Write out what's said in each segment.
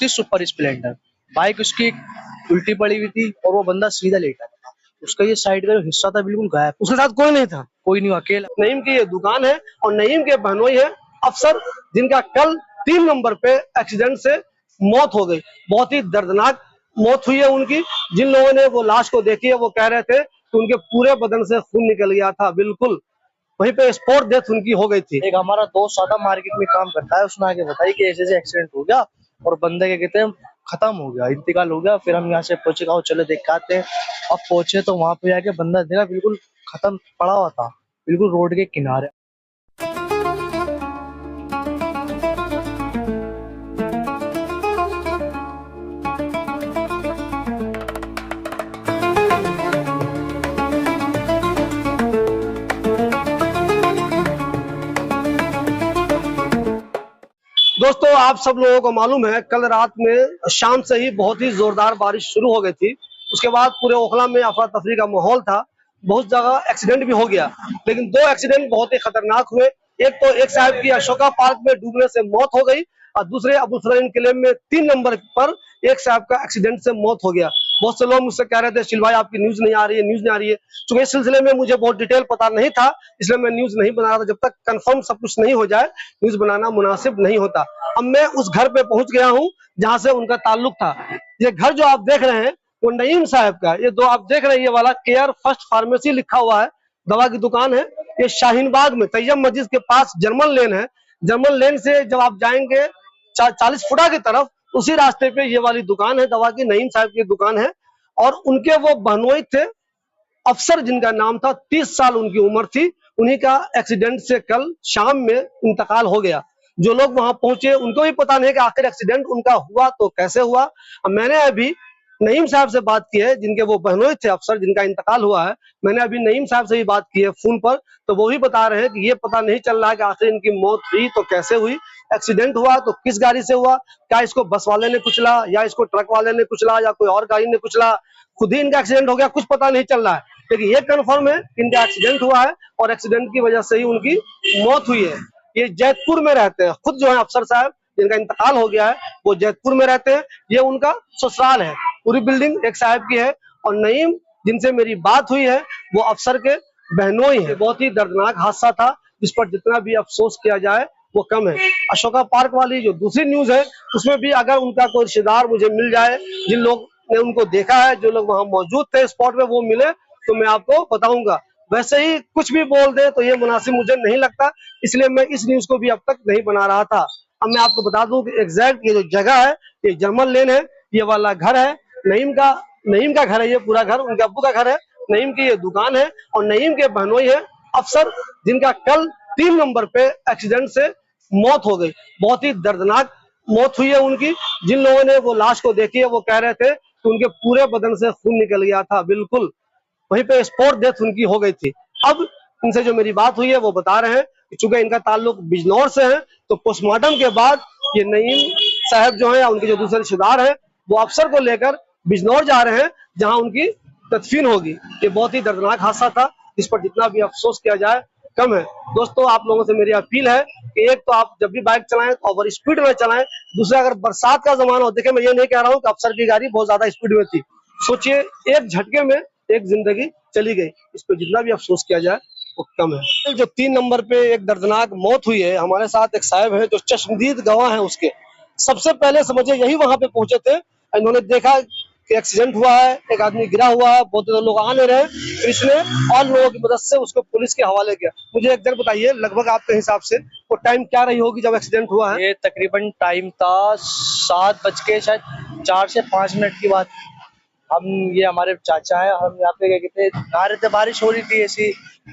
थी super Splendor. Bike उसकी उल्टी पड़ी हुई थी और वो बंदा सीधा लेटा था। उसका ये साइड का जो हिस्सा था बिल्कुल गायब। उसके साथ कोई नहीं था? कोई नहीं, अकेला। नईम की ये दुकान है और नईम के बहनोई है अफसर, जिनका कल 3 नंबर पे एक्सीडेंट से मौत हो गई। बहुत ही दर्दनाक मौत हुई है उनकी। जिन लोगों ने वो लाश को देखी है वो कह रहे थे कि उनके पूरे बदन से खून निकल गया था, बिल्कुल वहीं पे स्पॉट डेथ उनकी हो गई थी। एक हमारा दोस्त सादा मार्केट में काम करता है, उसने आगे बताई कि ऐसे ऐसे एक्सीडेंट हो गया और बंदे के कहते हैं खत्म हो गया, इंतकाल हो गया। फिर हम यहाँ से पहुंचे, कहा चलो देख के आते हैं। अब पहुंचे तो वहां पे जाके बंदा देखा बिल्कुल खत्म पड़ा हुआ था, बिल्कुल रोड के किनारे। दोस्तों, आप सब लोगों को मालूम है कल रात में शाम से ही बहुत ही जोरदार बारिश शुरू हो गई थी। उसके बाद पूरे ओखला में अफरा तफरी का माहौल था। बहुत जगह एक्सीडेंट भी हो गया, लेकिन 2 एक्सीडेंट बहुत ही खतरनाक हुए। एक तो एक साहब की अशोका पार्क में डूबने से मौत हो गई और दूसरे अबुल फजल किले में 3 नंबर पर एक साहब का एक्सीडेंट से मौत हो गया। बहुत से लोग मुझसे कह रहे थे शिल भाई आपकी न्यूज नहीं आ रही है, न्यूज नहीं आ रही है। चूंकि इस सिलसिले में मुझे बहुत डिटेल पता नहीं था, इसलिए मैं न्यूज नहीं बना रहा था। जब तक कंफर्म सब कुछ नहीं हो जाए न्यूज बनाना मुनासिब नहीं होता। अब मैं उस घर पे पहुंच गया हूं जहां से उनका ताल्लुक था। ये घर जो आप देख रहे हैं वो नईम साहब का, ये दो आप देख रहे हैं ये वाला केयर फर्स्ट फार्मेसी लिखा हुआ है, दवा की दुकान है। ये शाहीन बाग में तैयब मस्जिद के पास जर्मन लेन है। जर्मन लेन से जब आप जाएंगे 40 फुटा की तरफ, उसी रास्ते पे ये वाली दुकान है दवा की, नईम साहब की दुकान है। और उनके वो बहनोई थे अफसर, जिनका नाम था, 30 साल उनकी उम्र थी। उन्हीं का एक्सीडेंट से कल शाम में इंतकाल हो गया। जो लोग वहां पहुंचे उनको भी पता नहीं कि आखिर एक्सीडेंट उनका हुआ तो कैसे हुआ। अब मैंने अभी नईम साहब से बात की है, जिनके वो बहनोई थे अफसर, जिनका इंतकाल हुआ है। मैंने अभी नईम साहब से भी बात की है फोन पर, तो वो भी बता रहे हैं कि ये पता नहीं चल रहा है कि आखिर इनकी मौत हुई तो कैसे हुई, एक्सीडेंट हुआ तो किस गाड़ी से हुआ, क्या इसको बस वाले ने कुचला या इसको ट्रक वाले ने कुचला या कोई और गाड़ी ने कुचला, खुद ही इनका एक्सीडेंट हो गया, कुछ पता नहीं चल रहा है। लेकिन ये कंफर्म है कि इनका एक्सीडेंट हुआ है और एक्सीडेंट की वजह से ही उनकी मौत हुई है। ये जैतपुर में रहते हैं, खुद जो है अफसर साहब जिनका इंतकाल हो गया है वो जैतपुर में रहते हैं। ये उनका ससुराल है। पूरी बिल्डिंग एक साहब की है। और नईम जिनसे मेरी बात हुई है वो अफसर के बहनोई है। बहुत ही दर्दनाक हादसा था, जिस पर जितना भी अफसोस किया जाए वो कम है। अशोका पार्क वाली जो दूसरी न्यूज है उसमें भी अगर उनका कोई रिश्तेदार मुझे मिल जाए, जिन लोग ने उनको देखा है, जो लोग वहां मौजूद थे स्पॉट में, वो मिले तो मैं आपको बताऊंगा। वैसे ही कुछ भी बोल दे तो ये मुनासिब मुझे नहीं लगता, इसलिए मैं इस न्यूज को भी अब तक नहीं बना रहा था। अब मैं आपको बता दूं कि एग्जैक्ट ये जो जगह है ये जर्मन लेन है, ये वाला घर है नईम का घर है, ये पूरा घर उनके अब्बू का घर है। नईम की ये दुकान है और नईम के बहनोई है अफसर, जिनका कल 3 नंबर पे एक्सीडेंट से मौत हो गई। बहुत ही दर्दनाक मौत हुई है उनकी। जिन लोगों ने वो लाश को देखी है वो कह रहे थे कि उनके पूरे बदन से खून निकल गया था, बिल्कुल वहीं पे स्पॉट डेथ उनकी हो गई थी। अब इनसे जो मेरी बात हुई है वो बता रहे हैं कि चूंकि इनका ताल्लुक बिजनौर से है तो पोस्टमार्टम के बाद ये नईम साहब जो है या उनके जो दूसरे रिश्तेदार हैं वो अफसर को लेकर बिजनौर जा रहे हैं, जहां उनकी तदफीन होगी। ये बहुत ही दर्दनाक हादसा था, जिस पर जितना भी अफसोस किया जाए कम है। दोस्तों, आप लोगों से मेरी अपील है कि एक तो आप जब भी बाइक चलाएं तो ओवर स्पीड में चलाएं। दूसरा, अगर बरसात का जमाना हो, देखिए मैं ये नहीं कह रहा हूँ कि अफसर की गाड़ी बहुत ज्यादा स्पीड में थी, सोचिए एक झटके में एक जिंदगी चली गई, इस पर जितना भी अफसोस किया जाए वो कम है। जो 3 नंबर पे एक दर्दनाक मौत हुई है, हमारे साथ एक साहब है जो चश्मदीद गवाह है उसके। सबसे पहले समझे यही वहां पे पहुंचे थे, इन्होंने देखा कि एक्सीडेंट हुआ है, एक आदमी गिरा हुआ है, बहुत लोग आ नहीं रहे, फिर इसने और लोगों की मदद से उसको पुलिस के हवाले किया। मुझे एक जन बताइए, लगभग आपके हिसाब से वो टाइम क्या रही होगी जब एक्सीडेंट हुआ है? ये तकरीबन टाइम था 7 बज के शायद 4 से 5 मिनट की बात। हम ये हमारे चाचा है, हम यहाँ पे क्या कहते हैं नहा रहे थे, बारिश हो रही थी ऐसी।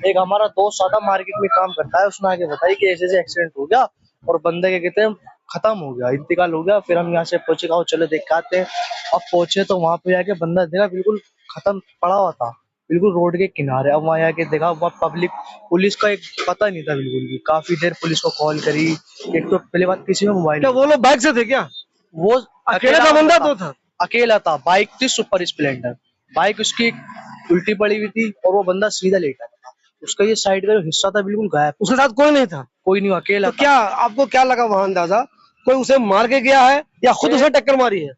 एक हमारा दोस्त सादा मार्केट में काम करता है, उसने आगे बताई कि ऐसे ऐसे एक्सीडेंट हो गया और बंदे क्या कहते हैं खत्म हो गया, इंतकाल हो गया। फिर हम यहाँ से पहुंचे, कहा चलो देख के आते हैं। अब पहुंचे तो वहां पे जाके बंदा देखा बिल्कुल खत्म पड़ा हुआ था, बिल्कुल रोड के किनारे। अब वहां जाके देखा वहाँ पब्लिक, पुलिस का एक पता नहीं था बिल्कुल भी। काफी देर पुलिस को कॉल करी। एक तो पहली बात किसी में मोबाइल, क्या वो लोग बाइक से थे क्या? वो अकेला था बंदा तो था? अकेला था। बाइक थी सुपर स्प्लेंडर। बाइक उसकी उल्टी पड़ी हुई थी और वो बंदा सीधा लेटा था। उसका ये साइड का जो हिस्सा था बिल्कुल गायब। उसके साथ कोई नहीं था? कोई नहीं, अकेला तो क्या आपको क्या लगा वहां अंदाजा? कोई उसे मार के गया है या खुद उसे टक्कर मारी है?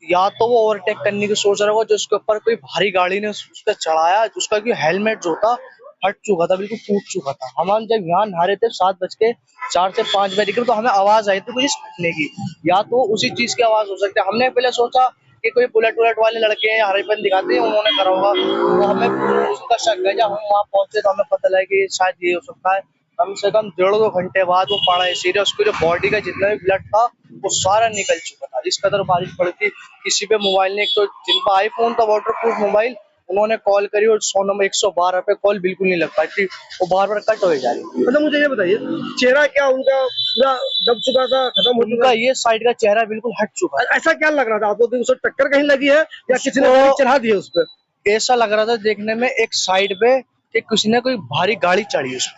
या तो वो ओवरटेक करने की सोच रहा होगा, जो उसके ऊपर कोई भारी गाड़ी ने उस पे चढ़ाया, उसका कि हेलमेट जो था फट चुका था, बिल्कुल टूट चुका था। हम जब यहाँ नहा रहे थे 7:04 से 5 बजे करीब, तो हमें आवाज आई थी कुछ फटने की, या तो उसी चीज की आवाज हो सकती है। हमने पहले सोचा कि कोई बुलेट वुलेट वाले लड़के हैं, हरेपन दिखाते हैं, उन्होंने करा होगा, तो हमें उसका शक है। जब हम वहाँ पहुंचे तो हमें पता लगा कि शायद ये हो सकता है। कम से कम 1.5-2 घंटे बाद वो पड़ा है सीरियस, उसकी जो बॉडी का जितना भी ब्लड था वो सारा निकल चुका था। इस कदर बारिश पड़ी थी। किसी पे मोबाइल ने, एक तो जिनका आईफोन था वाटर प्रूफ मोबाइल, उन्होंने कॉल करी और 100 नंबर 112 पे कॉल बिल्कुल नहीं लग पाई थी, वो बार बार कट हो जा रही थी। मतलब मुझे ये बताइए, चेहरा क्या उनका पूरा दब चुका था, खत्म हो चुका उनका ये साइड का चेहरा बिल्कुल हट चुका था? ऐसा क्या लग रहा था आपको कि उसे टक्कर कहीं लगी है या किसी ने गाड़ी चढ़ा दी है उस पर? था। ऐसा लग रहा था देखने में एक साइड पे कि किसी ने कोई भारी गाड़ी चढ़ी उस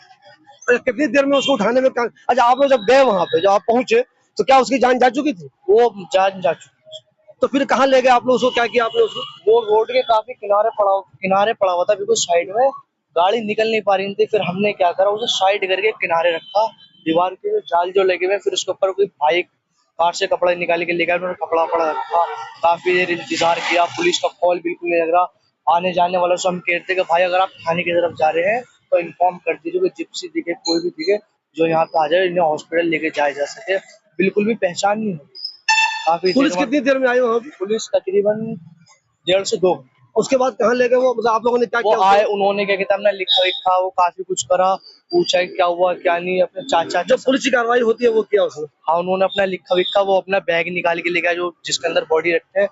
अच्छा, कितनी देर में उसको उठाने में अच्छा, आप लोग जब गए वहां पे, जब आप पहुंचे तो क्या उसकी जान जा चुकी थी? पे। वो जान जा चुकी। तो फिर कहाँ ले गए आप लोग उसको, क्या किया आपने उसको? वो रोड के काफी किनारे पड़ा हुआ था, बिल्कुल साइड में, गाड़ी निकल नहीं पा रही थी। फिर हमने क्या करा, उसे साइड करके किनारे रखा, दीवार के जो जाल जो लगे हुए, फिर उसके ऊपर कोई भाई कार से कपड़ा निकाल के लेकर उन्होंने कपड़ा पड़ा रखा। काफी देर इंतजार किया, पुलिस का कॉल बिल्कुल नहीं लग रहा। आने जाने वालों से हम कहते कि भाई अगर आप थाने की तरफ जा रहे हैं तो इन्फॉर्म कर दीजिए, कोई जिप्सी दिखे, कोई भी दिखे, जो यहाँ पे आ जाए, इन्हें हॉस्पिटल लेके जाया जा सके। बिल्कुल भी पहचान नहीं हुई। काफी देर पुलिस बाद कितनी देर में आई वहां पे? पुलिस तकरीबन 1.5 से 2 घंटे। उसके बाद कहाँ ले गए वो, मतलब आप लोगों ने क्या वो किया आए, उसको? उन्होंने क्या कहता, हमने लिखा लिखा, वो काफी कुछ करा, पूछा कि क्या हुआ क्या नहीं, अपने चाचा जो पुलिस की कार्रवाई होती है वो किया उसने? हाँ, उन्होंने अपना लिखा विखा, वो अपना बैग निकाल के ले गया जो जिसके अंदर बॉडी रखते हैं।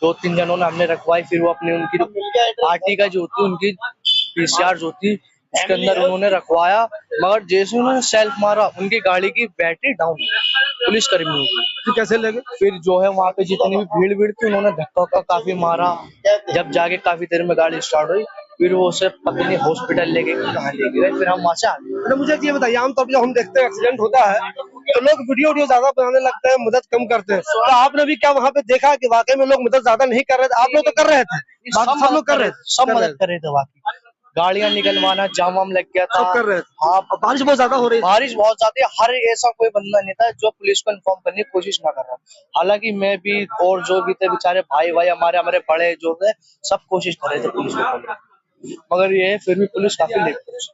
2-3 जनों ने हमने रखवाई, फिर वो अपनी उनकी जो आरटी का जो होती है, उनकी पीसीआर जो होती है, उसके अंदर उन्होंने रखवाया। मगर जैसे उन्होंने सेल्फ मारा, उनकी गाड़ी की बैटरी डाउन, पुलिस कर्मियों की। फिर कैसे ले गए? फिर जो है वहां पे जितनी भी भीड़ भीड़ थी, उन्होंने धक्का वक्का काफी मारा। जब जाके काफी देर में गाड़ी स्टार्ट हुई, फिर वो उसे पता नहीं हॉस्पिटल लेके कहाँ ले गए, फिर हम वहां से आ गए। मतलब मुझे ये बताइए, आमतौर पर जब हम देखते हैं एक्सीडेंट होता है तो लोग वीडियो ज्यादा बनाने लगते हैं, मदद कम करते हैं। तो आपने भी क्या वहां पे देखा कि वाकई में लोग मदद ज्यादा नहीं कर रहे थे? आप लोग तो कर रहे थे, बाकी सब लोग कर रहे थे, सब मदद कर रहे थे। बाकी गाड़ियां निकलवाना, जाम वाम लग गया था, सब कर रहे थे। हाँ। अब बारिश बहुत ज्यादा हो रही है। बारिश बहुत ज्यादा है, हर ऐसा कोई बंदा नहीं था जो पुलिस को इन्फॉर्म करने की कोशिश ना कर रहा। हालांकि मैं भी और जो भी थे बेचारे भाई भाई हमारे हमारे बड़े जो थे, सब कोशिश कर रहे थे पुलिस को पकड़ने की। मगर ये है, फिर भी पुलिस काफी लेट पहुंची।